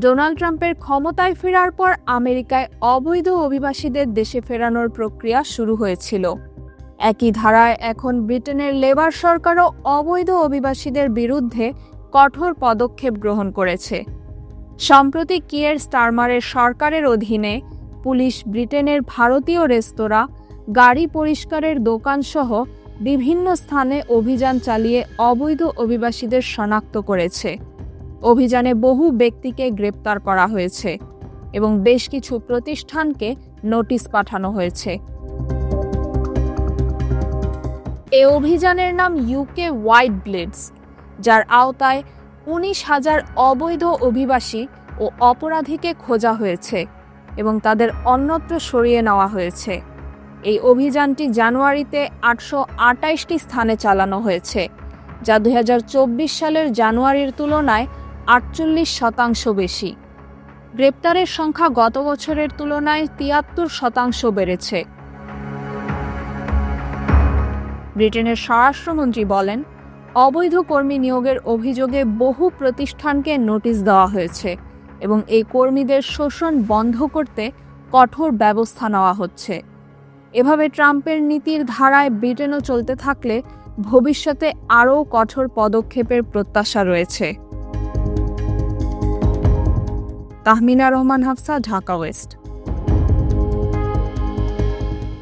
Donald ট্রাম্পের ক্ষমতায় ফেরার পর আমেরিকায় অবৈধ অভিবাসীদের দেশে ফেরানোর প্রক্রিয়া শুরু হয়েছিল। একই ধারায় এখন ব্রিটেনের লেবার সরকারও অবৈধ অভিবাসীদের বিরুদ্ধে কঠোর পদক্ষেপ গ্রহণ করেছে। সম্প্রতি কিয়ের স্টারমারের সরকারের অধীনে পুলিশ ব্রিটেনের ভারতীয় রেস্তোরাঁ, গাড়ি পরিষ্কারের দোকানসহ বিভিন্ন স্থানে অভিযান চালিয়ে অবৈধ অভিবাসীদের শনাক্ত করেছে। অভিযানে বহু ব্যক্তিকে গ্রেপ্তার করা হয়েছে এবং বেশ কিছু প্রতিষ্ঠানকে নোটিশ পাঠানো হয়েছে। এই অভিযানের নাম ইউকে হোয়াইট ব্লিটজ, যার আওতায় 19,000 অবৈধ অভিবাসী ও অপরাধীকে খোঁজা হয়েছে এবং তাদের অন্যত্র সরিয়ে নেওয়া হয়েছে। এই অভিযানটি জানুয়ারিতে 828টি স্থানে চালানো হয়েছে, যা 2024 সালের জানুয়ারির তুলনায় 48% বেশি। গ্রেপ্তারের সংখ্যা গত বছরের তুলনায় 73% বেড়েছে। ব্রিটেনের স্বরাষ্ট্রমন্ত্রী বলেন, অবৈধ কর্মী নিয়োগের অভিযোগে বহু প্রতিষ্ঠানকে নোটিশ দেওয়া হয়েছে এবং এই কর্মীদের শোষণ বন্ধ করতে কঠোর ব্যবস্থা নেওয়া হচ্ছে। এভাবে ট্রাম্পের নীতির ধারায় ব্রিটেনও চলতে থাকলে ভবিষ্যতে আরও কঠোর পদক্ষেপের প্রত্যাশা রয়েছে। তাহমিনা রহমান হাফসা, ঢাকা ওয়েস্ট।